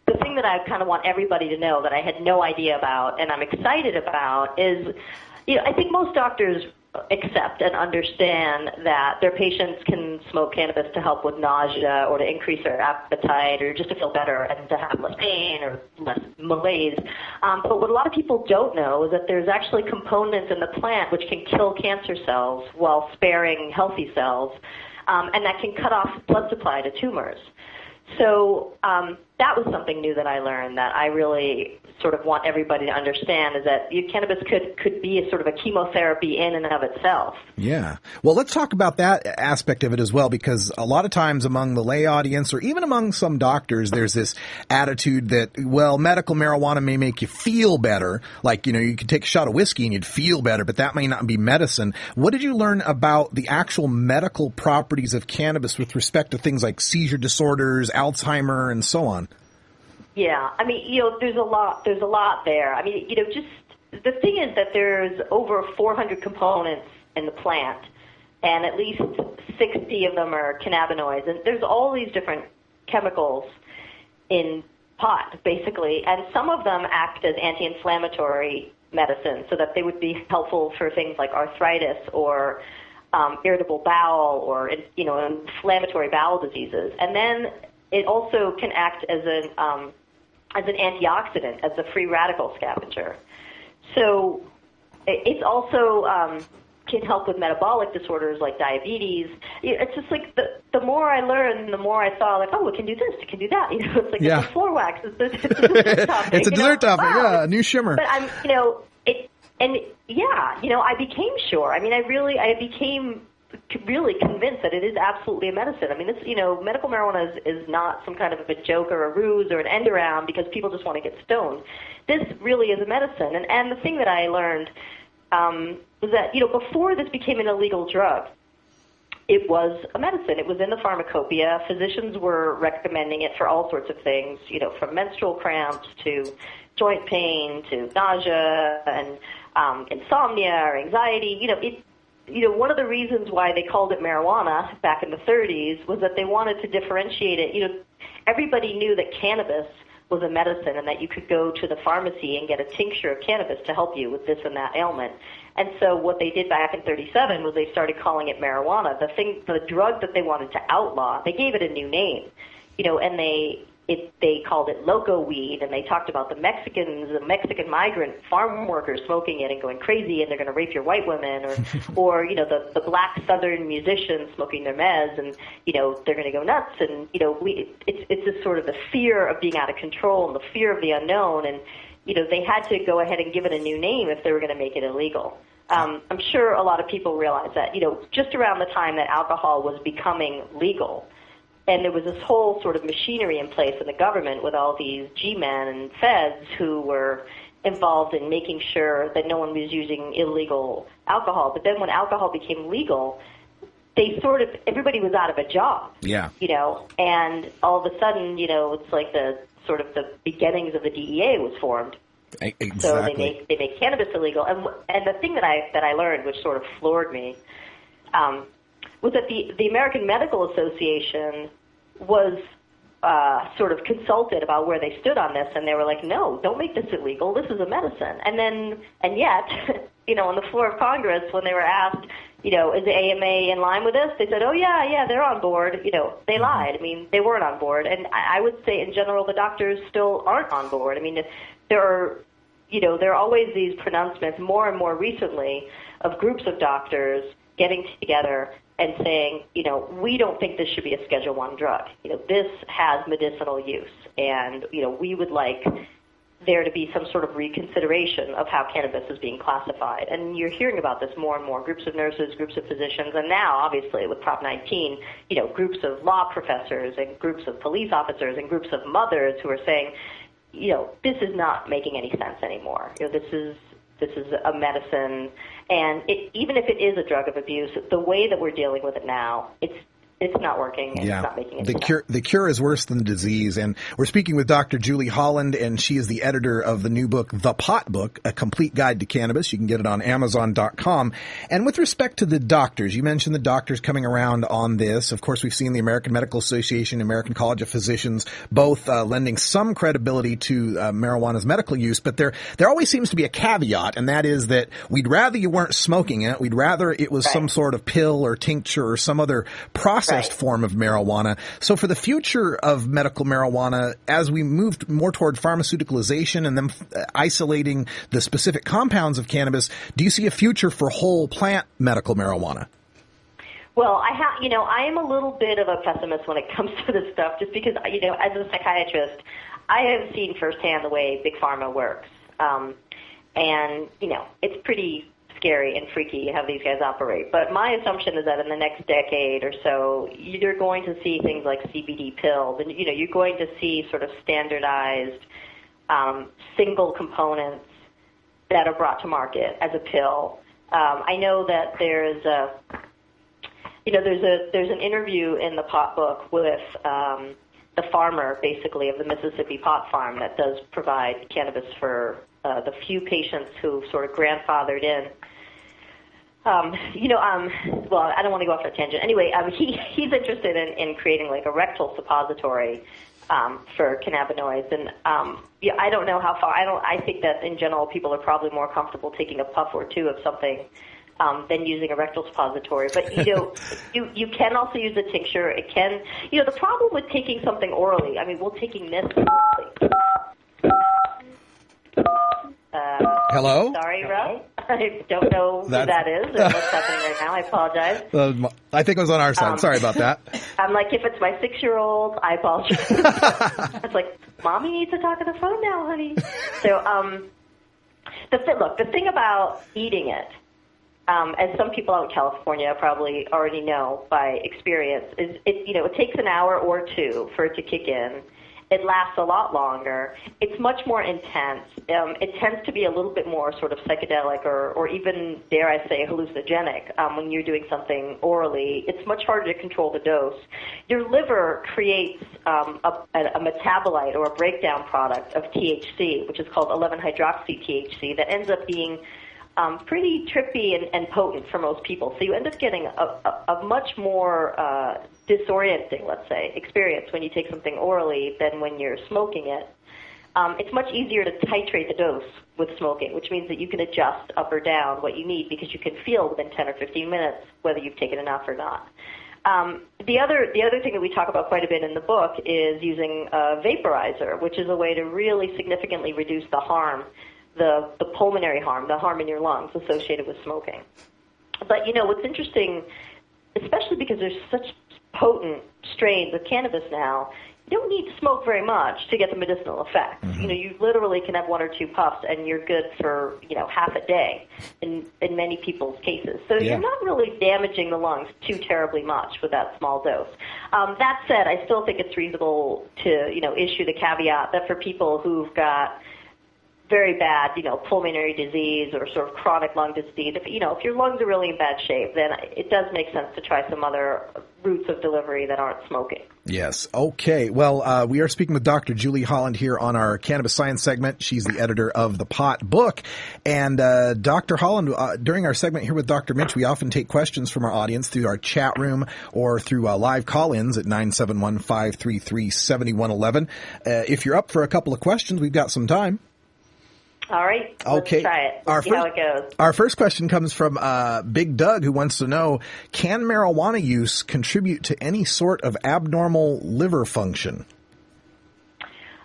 the thing that I kind of want everybody to know that I had no idea about and I'm excited about is, I think most doctors accept and understand that their patients can smoke cannabis to help with nausea or to increase their appetite or just to feel better and to have less pain or less malaise. But what a lot of people don't know is that there's actually components in the plant which can kill cancer cells while sparing healthy cells, and that can cut off blood supply to tumors. So that was something new that I learned that I really sort of want everybody to understand is that cannabis could be a sort of a chemotherapy in and of itself. Yeah. Well, let's talk about that aspect of it as well, because a lot of times among the lay audience or even among some doctors, there's this attitude that, well, medical marijuana may make you feel better. Like, you could take a shot of whiskey and you'd feel better, but that may not be medicine. What did you learn about the actual medical properties of cannabis with respect to things like seizure disorders, Alzheimer, and so on? Yeah, I mean, there's a lot there. I mean, just the thing is that there's over 400 components in the plant, and at least 60 of them are cannabinoids, and there's all these different chemicals in pot, basically, and some of them act as anti-inflammatory medicine, so that they would be helpful for things like arthritis or irritable bowel or inflammatory bowel diseases, and then it also can act as an antioxidant, as a free radical scavenger. So it's also can help with metabolic disorders like diabetes. It's just like the more I learned, the more I saw, like, oh, it can do this, it can do that. It's like it's a floor wax. It's a dessert topping. It's a dessert topping, yeah, a new shimmer. But I became sure. I mean, I became really convinced that it is absolutely a medicine. I mean, this, medical marijuana is not some kind of a joke or a ruse or an end around because people just want to get stoned. This really is a medicine. And the thing that I learned was that, before this became an illegal drug, it was a medicine. It was in the pharmacopoeia. Physicians were recommending it for all sorts of things, from menstrual cramps to joint pain to nausea and insomnia or anxiety. One of the reasons why they called it marijuana back in the 30s was that they wanted to differentiate it. Everybody knew that cannabis was a medicine and that you could go to the pharmacy and get a tincture of cannabis to help you with this and that ailment. And so what they did back in 37 was they started calling it marijuana. The drug that they wanted to outlaw, they gave it a new name, and they called it loco weed, and they talked about the Mexican migrant farm workers smoking it and going crazy, and they're going to rape your white women, or the black southern musicians smoking their mez, and they're going to go nuts, and it's this sort of the fear of being out of control and the fear of the unknown, and they had to go ahead and give it a new name if they were going to make it illegal. I'm sure a lot of people realize that just around the time that alcohol was becoming legal, And there was this whole sort of machinery in place in the government with all these G-men and feds who were involved in making sure that no one was using illegal alcohol. But then when alcohol became legal, everybody was out of a job. Yeah. And all of a sudden, it's like the beginnings of the DEA was formed. Exactly. So they make cannabis illegal. And the thing that I learned, which sort of floored me, was that the American Medical Association was sort of consulted about where they stood on this, and they were like, no, don't make this illegal. This is a medicine. And yet, on the floor of Congress, when they were asked, is the AMA in line with this? They said, oh, yeah, they're on board. They lied. I mean, they weren't on board. And I would say, in general, the doctors still aren't on board. I mean, there are always these pronouncements, more and more recently, of groups of doctors getting together and saying, we don't think this should be a Schedule I drug. This has medicinal use, and, we would like there to be some sort of reconsideration of how cannabis is being classified. And you're hearing about this more and more, groups of nurses, groups of physicians, and now, obviously, with Prop 19, groups of law professors and groups of police officers and groups of mothers who are saying, this is not making any sense anymore. This is a medicine, and even if it is a drug of abuse, the way that we're dealing with it now, it's not working, and it's not making any sense. The cure is worse than the disease. And we're speaking with Dr. Julie Holland, and she is the editor of the new book, The Pot Book, A Complete Guide to Cannabis. You can get it on Amazon.com. And with respect to the doctors, you mentioned the doctors coming around on this. Of course, we've seen the American Medical Association, American College of Physicians, both lending some credibility to marijuana's medical use. But there always seems to be a caveat, and that is that we'd rather you weren't smoking it. We'd rather it was some sort of pill or tincture or some other process form of marijuana. So for the future of medical marijuana, as we move more toward pharmaceuticalization and then isolating the specific compounds of cannabis, do you see a future for whole plant medical marijuana? Well, I am a little bit of a pessimist when it comes to this stuff, just because, as a psychiatrist, I have seen firsthand the way Big Pharma works. And, it's pretty scary and freaky how these guys operate. But my assumption is that in the next decade or so, you're going to see things like CBD pills, and you're going to see sort of standardized single components that are brought to market as a pill. I know that there's an interview in the Pot Book with the farmer, basically, of the Mississippi Pot Farm that does provide cannabis for the few patients who sort of grandfathered in. Well, I don't want to go off on a tangent. Anyway, he's interested in creating like a rectal suppository for cannabinoids, and I don't know how far. I think that in general people are probably more comfortable taking a puff or two of something than using a rectal suppository. But you can also use a tincture. It can. The problem with taking something orally. I mean, we're taking this orally. Hello? Sorry, Rob. I don't know who that is or what's happening right now. I apologize. I think it was on our side. Sorry about that. I'm like, if it's my 6-year-old, I apologize. It's like, Mommy needs to talk on the phone now, honey. So, the thing about eating it, as some people out in California probably already know by experience, is it takes an hour or two for it to kick in. It lasts a lot longer. It's much more intense. It tends to be a little bit more sort of psychedelic or even, dare I say, hallucinogenic when you're doing something orally. It's much harder to control the dose. Your liver creates a metabolite or a breakdown product of THC, which is called 11-hydroxy-THC, that ends up being pretty trippy and potent for most people. So you end up getting a much more disorienting, let's say, experience when you take something orally than when you're smoking it. It's much easier to titrate the dose with smoking, which means that you can adjust up or down what you need because you can feel within 10 or 15 minutes whether you've taken enough or not. The other thing that we talk about quite a bit in the book is using a vaporizer, which is a way to really significantly reduce the harm, the pulmonary harm, the harm in your lungs associated with smoking. But, what's interesting, especially because there's such potent strains of cannabis now, you don't need to smoke very much to get the medicinal effects. Mm-hmm. You know, you literally can have 1 or 2 puffs and you're good for, half a day in many people's cases. So Yeah. you're not really damaging the lungs too terribly much with that small dose. That said, I still think it's reasonable to, issue the caveat that for people who've got very bad, pulmonary disease or sort of chronic lung disease, if your lungs are really in bad shape, then it does make sense to try some other routes of delivery that aren't smoking. Yes. Okay. Well, we are speaking with Dr. Julie Holland here on our Cannabis Science segment. She's the editor of the Pot book. And Dr. Holland, during our segment here with Dr. Mitch, we often take questions from our audience through our chat room or through live call-ins at 971-533-7111. If you're up for a couple of questions, we've got some time. All right, let's try it. Let's see how it goes. Our first question comes from Big Doug, who wants to know, can marijuana use contribute to any sort of abnormal liver function?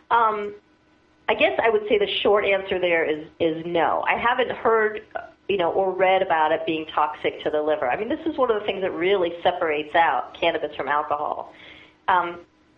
I guess I would say the short answer there is no. I haven't heard, or read about it being toxic to the liver. I mean, this is one of the things that really separates out cannabis from alcohol.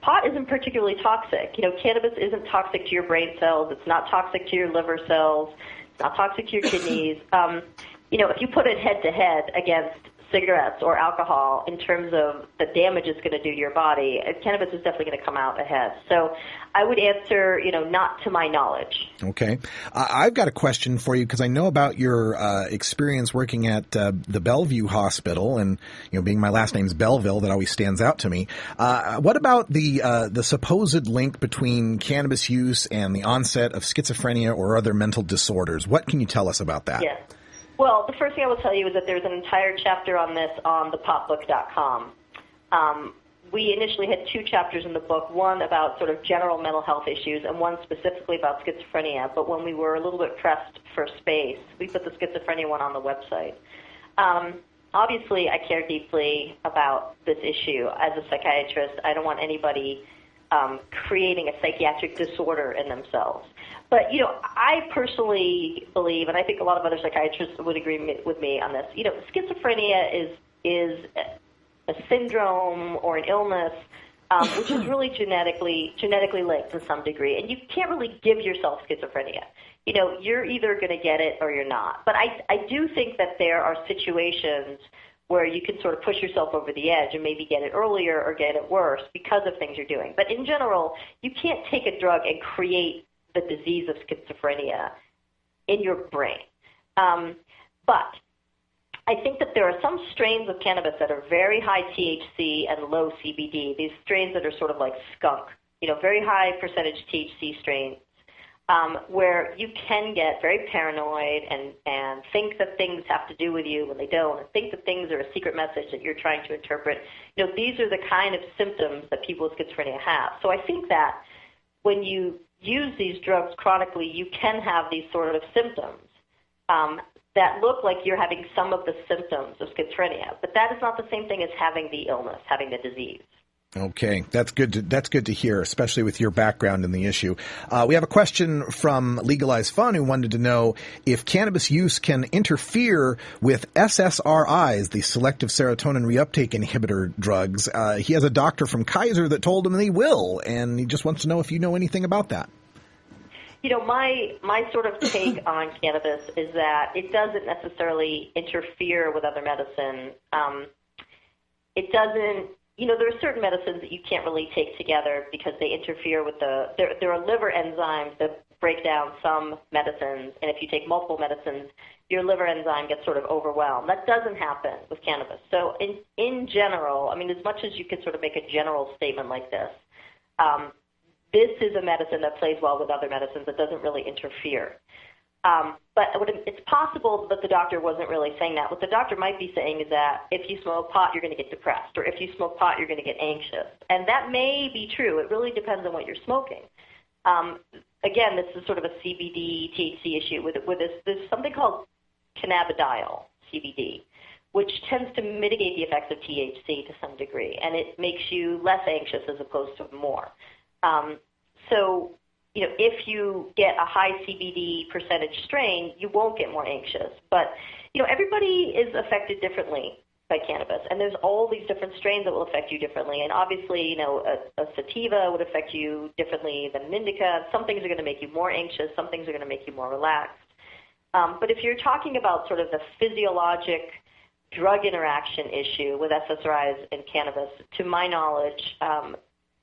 Pot isn't particularly toxic. Cannabis isn't toxic to your brain cells. It's not toxic to your liver cells. It's not toxic to your kidneys. If you put it head to head against cigarettes or alcohol in terms of the damage it's going to do to your body, cannabis is definitely going to come out ahead. So I would answer, not to my knowledge. Okay. I've got a question for you because I know about your experience working at the Bellevue Hospital, and being my last name's Belleville, that always stands out to me. What about the supposed link between cannabis use and the onset of schizophrenia or other mental disorders? What can you tell us about that? Yes. Well, the first thing I will tell you is that there's an entire chapter on this on thepopbook.com. We initially had 2 chapters in the book, one about sort of general mental health issues and one specifically about schizophrenia. But when we were a little bit pressed for space, we put the schizophrenia one on the website. Obviously, I care deeply about this issue. As a psychiatrist, I don't want anybody creating a psychiatric disorder in themselves. But, I personally believe, and I think a lot of other psychiatrists would agree with me on this, schizophrenia is a syndrome or an illness which is really genetically linked to some degree. And you can't really give yourself schizophrenia. You're either going to get it or you're not. But I do think that there are situations where you can sort of push yourself over the edge and maybe get it earlier or get it worse because of things you're doing. But in general, you can't take a drug and create the disease of schizophrenia in your brain. But I think that there are some strains of cannabis that are very high THC and low CBD, these strains that are sort of like skunk, very high percentage THC strains, where you can get very paranoid and think that things have to do with you when they don't, and think that things are a secret message that you're trying to interpret. These are the kind of symptoms that people with schizophrenia have. So I think that when you use these drugs chronically, you can have these sort of symptoms that look like you're having some of the symptoms of schizophrenia. But that is not the same thing as having the illness, having the disease. Okay, that's good to hear, especially with your background in the issue. We have a question from Legalized Fun who wanted to know if cannabis use can interfere with SSRIs, the selective serotonin reuptake inhibitor drugs. He has a doctor from Kaiser that told him they will, and he just wants to know if you know anything about that. My sort of take on cannabis is that it doesn't necessarily interfere with other medicine. It doesn't. There are certain medicines that you can't really take together because they interfere with there are liver enzymes that break down some medicines, and if you take multiple medicines, your liver enzyme gets sort of overwhelmed. That doesn't happen with cannabis. So in general, as much as you could sort of make a general statement like this, this is a medicine that plays well with other medicines that doesn't really interfere. But it's possible that the doctor wasn't really saying that. What the doctor might be saying is that if you smoke pot, you're going to get depressed, or if you smoke pot, you're going to get anxious. And that may be true. It really depends on what you're smoking. Again, this is sort of a CBD THC issue with this. There's something called cannabidiol, CBD, which tends to mitigate the effects of THC to some degree, and it makes you less anxious as opposed to more. So if you get a high CBD percentage strain, you won't get more anxious. But, everybody is affected differently by cannabis. And there's all these different strains that will affect you differently. And obviously, a sativa would affect you differently than an indica. Some things are going to make you more anxious. Some things are going to make you more relaxed. But if you're talking about sort of the physiologic drug interaction issue with SSRIs and cannabis, to my knowledge,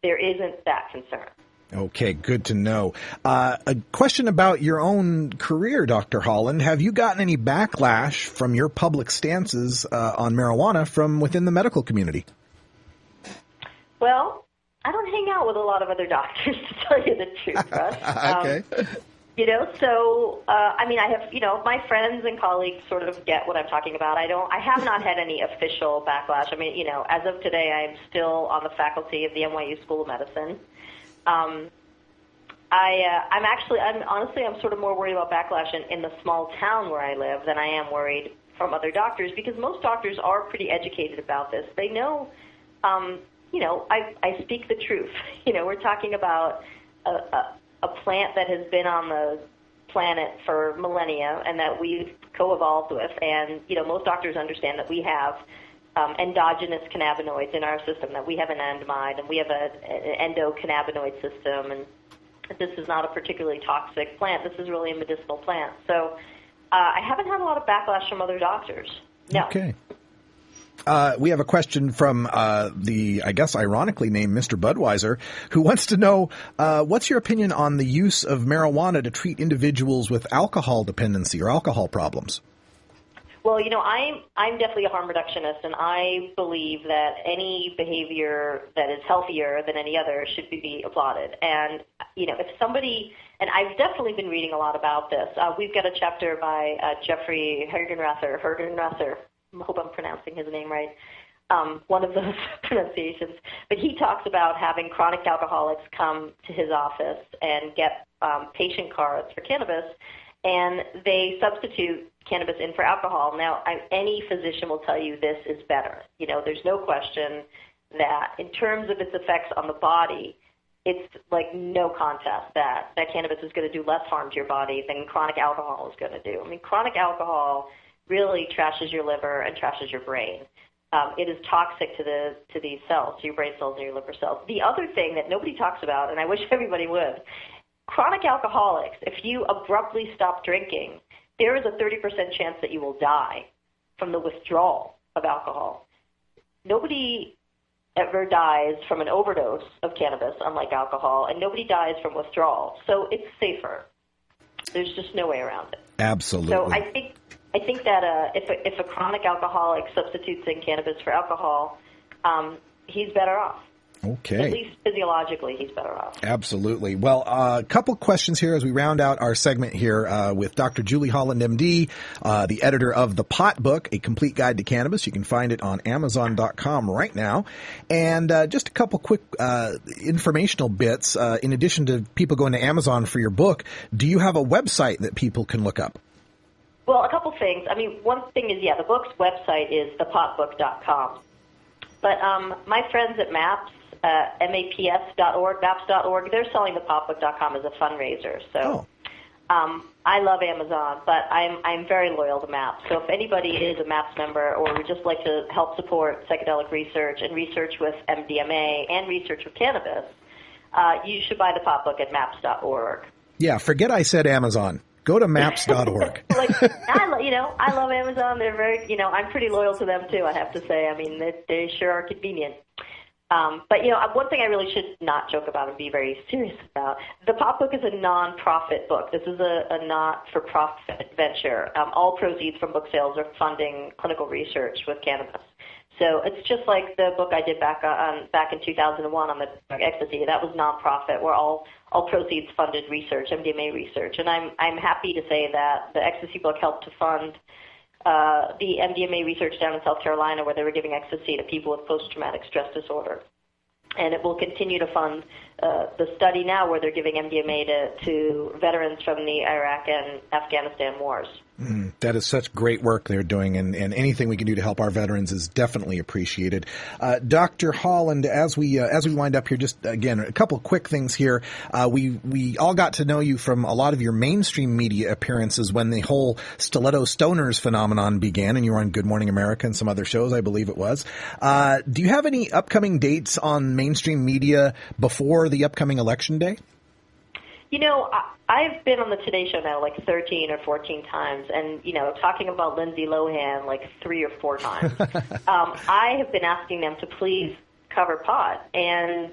there isn't that concern. Okay, good to know. A question about your own career, Dr. Holland. Have you gotten any backlash from your public stances on marijuana from within the medical community? Well, I don't hang out with a lot of other doctors, to tell you the truth, Russ. Okay. I have, my friends and colleagues sort of get what I'm talking about. I have not had any official backlash. I mean, as of today, I'm still on the faculty of the NYU School of Medicine. I'm sort of more worried about backlash in the small town where I live than I am worried from other doctors, because most doctors are pretty educated about this. They know, I speak the truth. We're talking about a plant that has been on the planet for millennia and that we've co-evolved with. And, most doctors understand that we have endogenous cannabinoids in our system, that we have an endamide and we have an endocannabinoid system. And this is not a particularly toxic plant. This is really a medicinal plant. So I haven't had a lot of backlash from other doctors. No. Okay. We have a question from the, I guess, ironically named Mr. Budweiser, who wants to know, what's your opinion on the use of marijuana to treat individuals with alcohol dependency or alcohol problems? Well, I'm definitely a harm reductionist, and I believe that any behavior that is healthier than any other should be applauded. And, if somebody, and I've definitely been reading a lot about this. We've got a chapter by Jeffrey Hergenrather. I hope I'm pronouncing his name right, one of those pronunciations. But he talks about having chronic alcoholics come to his office and get patient cards for cannabis, and they substitute cannabis in for alcohol. Now, any physician will tell you this is better. There's no question that in terms of its effects on the body, it's like no contest that cannabis is going to do less harm to your body than chronic alcohol is going to do. I mean, chronic alcohol really trashes your liver and trashes your brain. It is toxic to these cells, to your brain cells and your liver cells. The other thing that nobody talks about, and I wish everybody would, chronic alcoholics, if you abruptly stop drinking, there is a 30% chance that you will die from the withdrawal of alcohol. Nobody ever dies from an overdose of cannabis, unlike alcohol, and nobody dies from withdrawal. So it's safer. There's just no way around it. Absolutely. So I think that if a chronic alcoholic substitutes in cannabis for alcohol, he's better off. Okay. At least physiologically, he's better off. Absolutely. Well, a couple questions here as we round out our segment here with Dr. Julie Holland, MD, the editor of The Pot Book, A Complete Guide to Cannabis. You can find it on Amazon.com right now. And just a couple quick informational bits. In addition to people going to Amazon for your book, do you have a website that people can look up? Well, a couple things. I mean, one thing is, the book's website is thepotbook.com. But my friends at MAPS, maps.org, maps.org, they're selling thepotbook.com as a fundraiser. So I love Amazon, but I'm very loyal to MAPS. So if anybody is a MAPS member or would just like to help support psychedelic research and research with MDMA and research with cannabis, you should buy the Potbook at maps.org. Yeah, forget I said Amazon. Go to maps.org. I love Amazon. They're very, I'm pretty loyal to them too, I have to say. I mean, they sure are convenient. But one thing I really should not joke about and be very serious about, the Pot Book is a non-profit book. This is a not-for-profit venture. All proceeds from book sales are funding clinical research with cannabis. So it's just like the book I did back in 2001 on the drug ecstasy. That was non-profit, where all proceeds funded research, MDMA research. And I'm happy to say that the ecstasy book helped to fund the MDMA research down in South Carolina, where they were giving ecstasy to people with post-traumatic stress disorder. And it will continue to fund the study now where they're giving MDMA to veterans from the Iraq and Afghanistan wars. That is such great work they're doing, and anything we can do to help our veterans is definitely appreciated. Dr. Holland, as we wind up here, just again a couple quick things here. We all got to know you from a lot of your mainstream media appearances when the whole Stiletto Stoners phenomenon began, and you were on Good Morning America and some other shows, I believe it was. Do you have any upcoming dates on mainstream media before the upcoming election day? You know, I've been on the Today Show now like 13 or 14 times, and, you know, talking about Lindsay Lohan like 3 or 4 times. I have been asking them to please cover pot, and,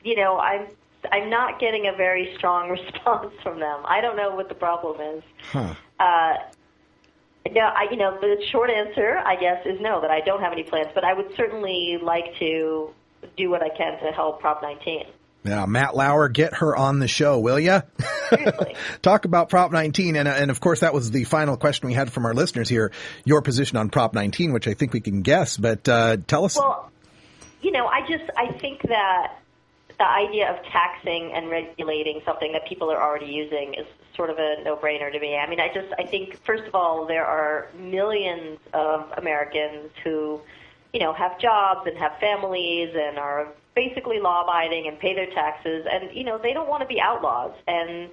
you know, I'm not getting a very strong response from them. I don't know what the problem is. No, the short answer, I guess, is no, that I don't have any plans, but I would certainly like to do what I can to help Prop 19. Yeah, Matt Lauer, get her on the show, will ya? Seriously. Talk about Prop 19, and of course that was the final question we had from our listeners here, your position on Prop 19, which I think we can guess, but tell us. Well, you know, I think that the idea of taxing and regulating something that people are already using is sort of a no-brainer to me. I mean, I think, first of all, there are millions of Americans who, you know, have jobs and have families and are basically law-abiding and pay their taxes, and, you know, they don't want to be outlaws. And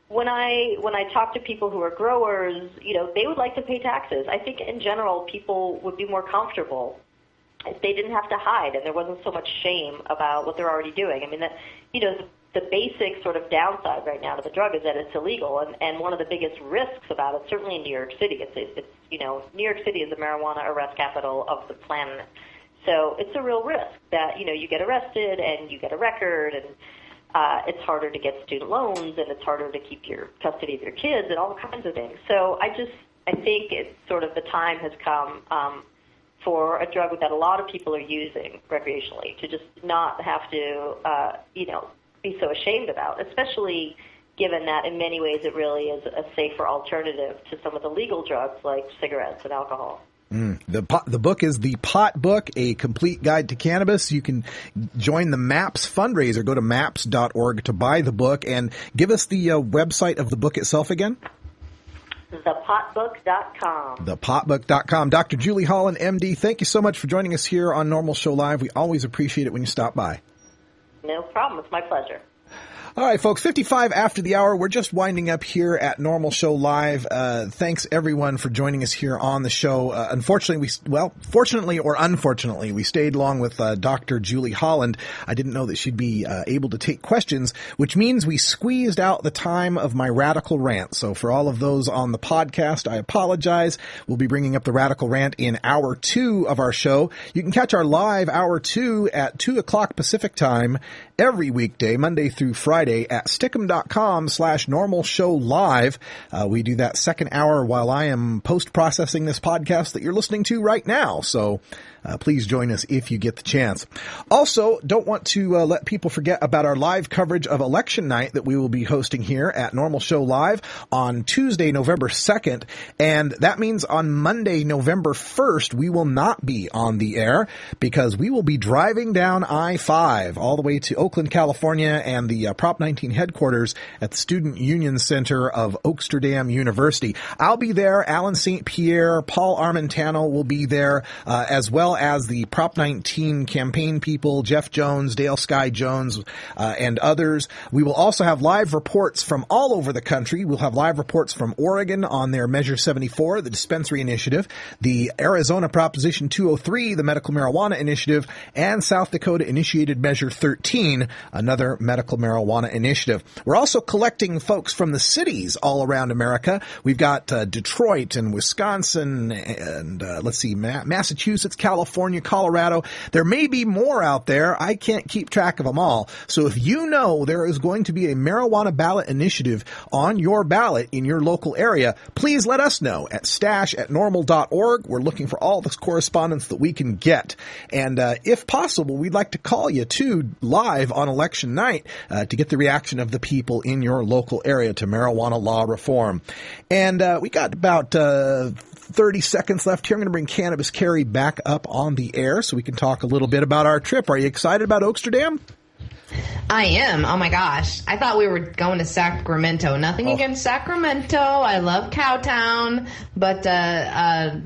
when I talk to people who are growers, you know, they would like to pay taxes. I think in general people would be more comfortable if they didn't have to hide and there wasn't so much shame about what they're already doing. I mean, that, you know, the basic sort of downside right now to the drug is that it's illegal, and one of the biggest risks about it, certainly in New York City, it's you know, New York City is the marijuana arrest capital of the planet. So it's a real risk that, you know, you get arrested and you get a record, and it's harder to get student loans, and it's harder to keep your custody of your kids and all kinds of things. So I think it's sort of the time has come for a drug that a lot of people are using recreationally to just not have to, you know, be so ashamed about, especially given that in many ways it really is a safer alternative to some of the legal drugs like cigarettes and alcohol. The book is The Pot Book, A Complete Guide to Cannabis. You can join the MAPS fundraiser. Go to maps.org to buy the book, and give us the website of the book itself again. Thepotbook.com. Thepotbook.com. Dr. Julie Holland, MD, thank you so much for joining us here on Normal Show Live. We always appreciate it when you stop by. No problem. It's my pleasure. All right, folks, 55 after the hour. We're just winding up here at Normal Show Live. Thanks, everyone, for joining us here on the show. Fortunately or unfortunately, we stayed long with Dr. Julie Holland. I didn't know that she'd be able to take questions, which means we squeezed out the time of my radical rant. So for all of those on the podcast, I apologize. We'll be bringing up the radical rant in hour 2 of our show. You can catch our live hour 2 at 2 o'clock Pacific time every weekday, Monday through Friday, at stickem.com/normal show live. We do that second hour while I am post-processing this podcast that you're listening to right now. So please join us if you get the chance. Also, don't want to let people forget about our live coverage of election night that we will be hosting here at Normal Show Live on Tuesday, November 2nd. And that means on Monday, November 1st, we will not be on the air because we will be driving down I-5 all the way to Oakland, California, and the Prop 19 headquarters at the Student Union Center of Oaksterdam University. I'll be there. Alan St. Pierre, Paul Armentano will be there, as well as the Prop 19 campaign people, Jeff Jones, Dale Sky Jones, and others. We will also have live reports from all over the country. We'll have live reports from Oregon on their Measure 74, the dispensary initiative, the Arizona Proposition 203, the medical marijuana initiative, and South Dakota initiated Measure 13, another medical marijuana initiative. We're also collecting folks from the cities all around America. We've got Detroit and Wisconsin and Massachusetts, California, Colorado. There may be more out there. I can't keep track of them all. So if you know there is going to be a marijuana ballot initiative on your ballot in your local area, please let us know at stash@normal.org. We're looking for all this correspondence that we can get. And if possible, we'd like to call you too live on election night to get the reaction of the people in your local area to marijuana law reform. And we got about 30 seconds left here. I'm going to bring Cannabis Carrie back up on the air so we can talk a little bit about our trip. Are you excited about Oaksterdam? I am. Oh, my gosh. I thought we were going to Sacramento. Nothing against Sacramento. I love Cowtown. But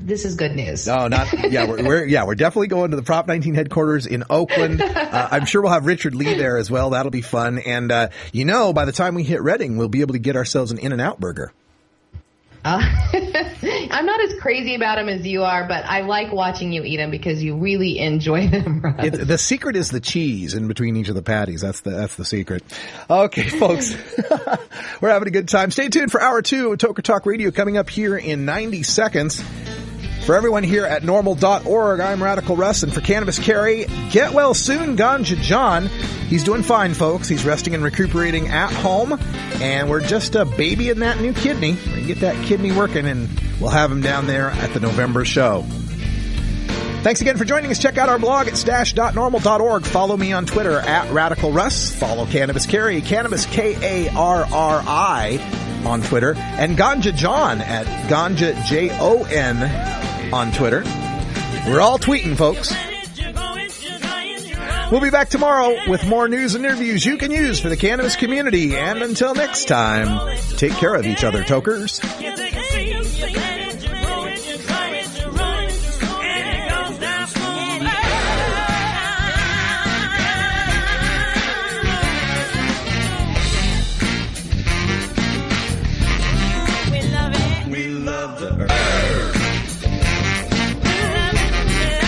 this is good news. No, not. Yeah, we're definitely going to the Prop 19 headquarters in Oakland. I'm sure we'll have Richard Lee there as well. That'll be fun. And, by the time we hit Reading, we'll be able to get ourselves an In-N-Out burger. I'm not as crazy about them as you are, but I like watching you eat them because you really enjoy them, Russ. The secret is the cheese in between each of the patties. That's the secret. Okay, folks. We're having a good time. Stay tuned for Hour 2 of Toker Talk Radio coming up here in 90 seconds. For everyone here at NORML.org, I'm Radical Russ, and for Cannabis Carrie, get well soon, Ganja John. He's doing fine, folks. He's resting and recuperating at home, and we're just babying that new kidney. We're going to get that kidney working, and we'll have him down there at the November show. Thanks again for joining us. Check out our blog at stash.normal.org. Follow me on Twitter at Radical Russ. Follow Cannabis Carrie, Cannabis Karri on Twitter, and Ganja John at Ganja Jon on Twitter. We're all tweeting, folks. We'll be back tomorrow with more news and interviews you can use for the cannabis community. And until next time, take care of each other, tokers.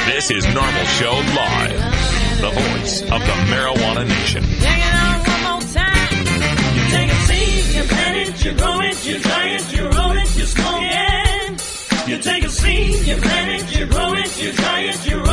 This is NORML Show Live, the voice of the Marijuana Nation. Take it on one more time. You take a seed, you plant it, you grow it, you dry it, you roll it, you smoke it. You take a seed, you plant it, you grow it, you dry it, you roll it.